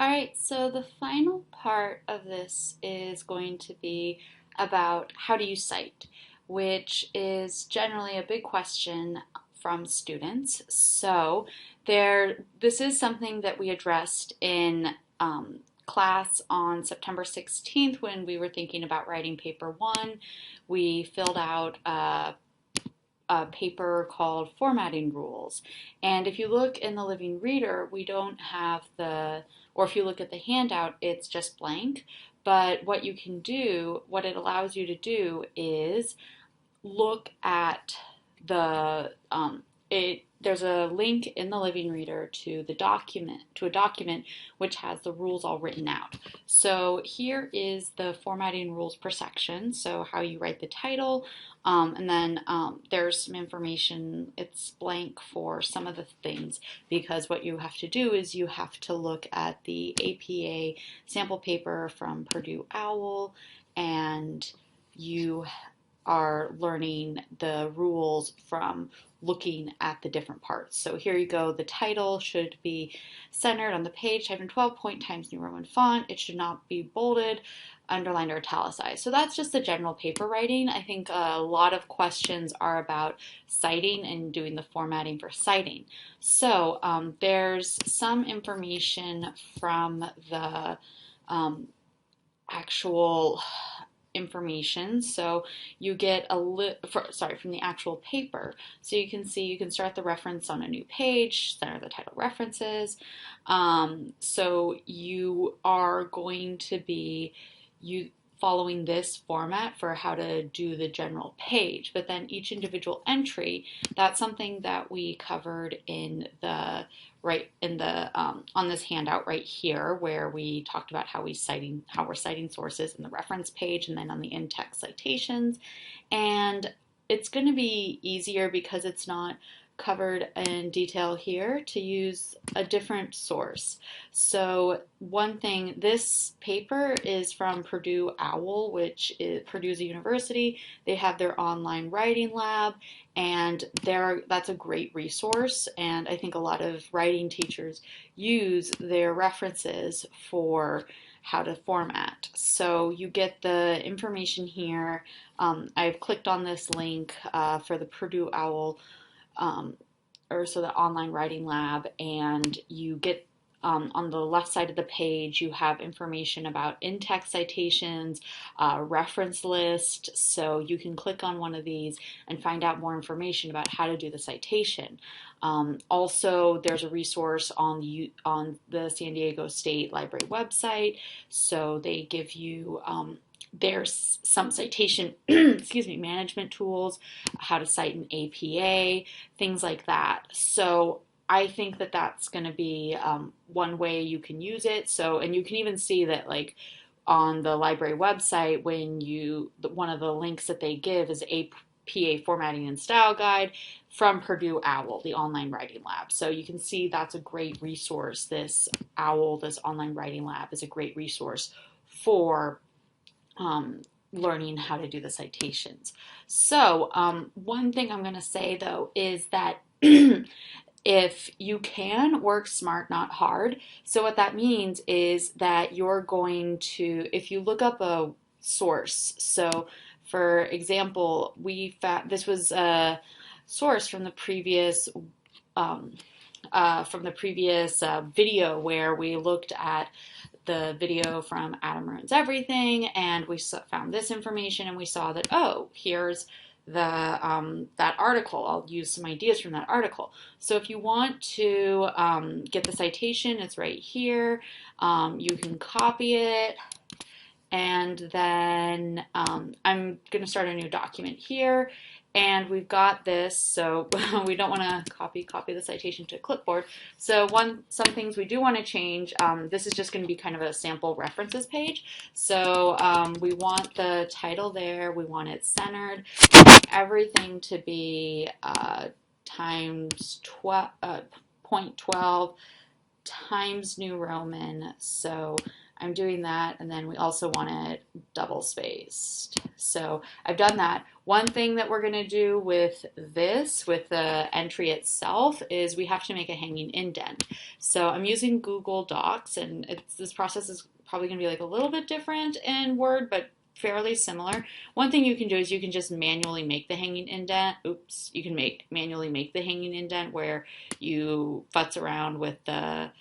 All right, so the final part of this is going to be about how do you cite, which is generally a big question from students. So this is something that we addressed in class on September 16th when we were thinking about writing paper one. We filled out a paper called Formatting Rules. And if you look in the Living Reader, we don't have or if you look at the handout, it's just blank. But what you can do, what it allows you to do is look at there's a link in the Living Reader to a document which has the rules all written out. So here is the formatting rules per section, so how you write the title, and then there's some information. It's blank for some of the things because what you have to do is you have to look at the APA sample paper from Purdue OWL, and you are learning the rules from looking at the different parts. So here you go. The title should be centered on the page, typed in 12 point times New Roman font. It should not be bolded, underlined, or italicized. So that's just the general paper writing. I think a lot of questions are about citing and doing the formatting for citing. So there's some information from the actual information. So you get from the actual paper. So you can see you can start the reference on a new page, center the title references. So you are going to be following this format for how to do the general page, but then each individual entry, that's something that we covered in the on this handout right here, where we talked about how we're citing sources in the reference page and then on the in-text citations. And it's going to be easier because it's not covered in detail here to use a different source. So one thing, this paper is from Purdue OWL, which is Purdue's a university. They have their online writing lab, and that's a great resource. And I think a lot of writing teachers use their references for how to format. So you get the information here. I've clicked on this link for the Purdue OWL the online writing lab, and you get on the left side of the page, you have information about in-text citations, reference list, so you can click on one of these and find out more information about how to do the citation. Also, there's a resource on the San Diego State Library website, so they give you there's some citation management tools, how to cite an APA, things like that. So I think that that's going to be one way you can use it. So, and you can even see that like on the library website, one of the links that they give is APA Formatting and Style Guide from Purdue OWL, the online writing lab. So you can see that's a great resource. This online writing lab is a great resource for learning how to do the citations. So one thing I'm going to say though is that if you can, work smart, not hard. So what that means is that you're going to, if you look up a source, so for example, this was a source from the previous video where we looked at the video from Adam Ruins Everything, and we found this information, and we saw that, oh, here's that article. I'll use some ideas from that article. So if you want to get the citation, it's right here. You can copy it, and then I'm going to start a new document here. And we've got this, so we don't want to copy the citation to a clipboard. So some things we do want to change. This is just going to be kind of a sample references page. So we want the title there. We want it centered. Everything to be times 0.12 times New Roman. So I'm doing that, and then we also want it double spaced. So I've done that. One thing that we're going to do with this, with the entry itself, is we have to make a hanging indent. So I'm using Google Docs, and this process is probably going to be like a little bit different in Word, but fairly similar. One thing you can do is you can just manually make the hanging indent. Oops, you can manually make the hanging indent where you futz around with the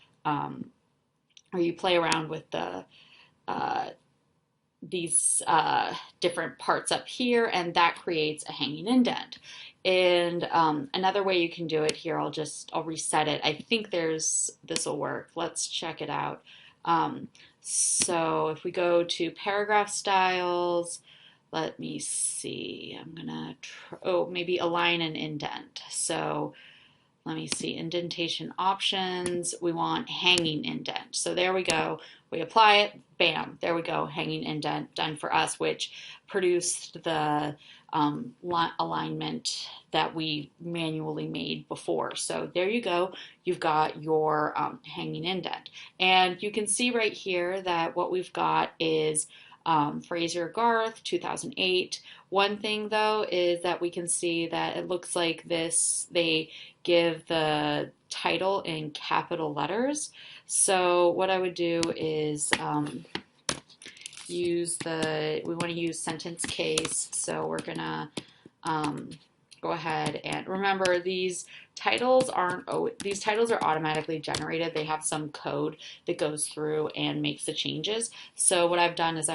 or you play around with the these different parts up here, and that creates a hanging indent. And another way you can do it here, I'll reset it. I think this will work. Let's check it out. So if we go to paragraph styles, let me see. I'm gonna maybe align and indent. So let me see, indentation options. We want hanging indent. So there we go. We apply it, bam, there we go, hanging indent done for us, which produced the alignment that we manually made before. So there you go. You've got your hanging indent. And you can see right here that what we've got is Fraser Garth, 2008. One thing though is that we can see that it looks like they give the title in capital letters. So what I would do is we want to use sentence case. So we're gonna go ahead and remember these titles are automatically generated. They have some code that goes through and makes the changes. So what I've done is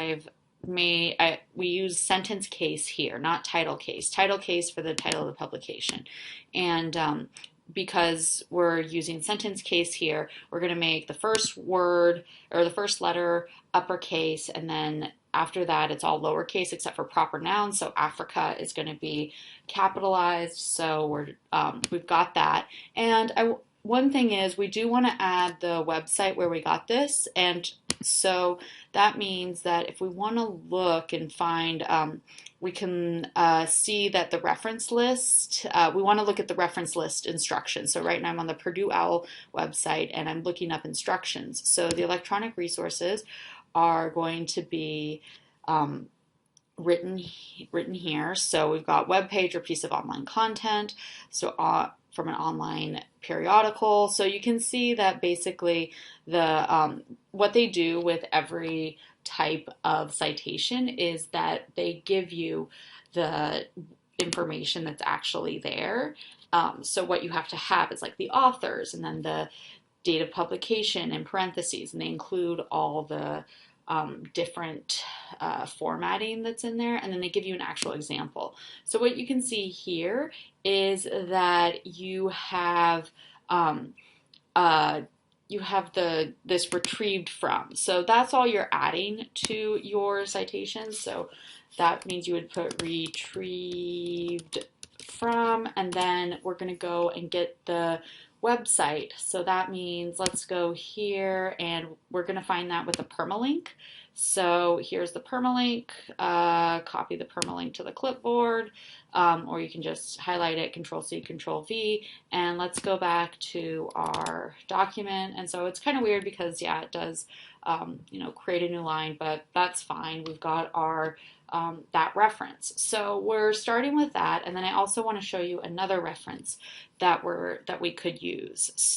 we use sentence case here, not title case. Title case for the title of the publication. And because we're using sentence case here, we're going to make the first word or the first letter uppercase, and then after that it's all lowercase except for proper nouns. So Africa is going to be capitalized. So we've got that. And one thing is we do want to add the website where we got this, and so that means that if we want to look and find, we can see that the reference list, we want to look at the reference list instructions. So right now I'm on the Purdue OWL website and I'm looking up instructions. So the electronic resources are going to be written here. So we've got web page or piece of online content. So from an online periodical. So you can see that basically what they do with every type of citation is that they give you the information that's actually there. So what you have to have is like the authors and then the date of publication in parentheses, and they include all the different formatting that's in there, and then they give you an actual example. So what you can see here is that you have this retrieved from. So that's all you're adding to your citations. So that means you would put retrieved from, and then we're going to go and get the website. So that means let's go here and we're going to find that with a permalink. So here's the permalink, copy the permalink to the clipboard, or you can just highlight it, Control-C, Control-V, and let's go back to our document. And so it's kind of weird because, yeah, it does, create a new line, but that's fine. We've got our that reference. So we're starting with that, and then I also want to show you another reference that we could use.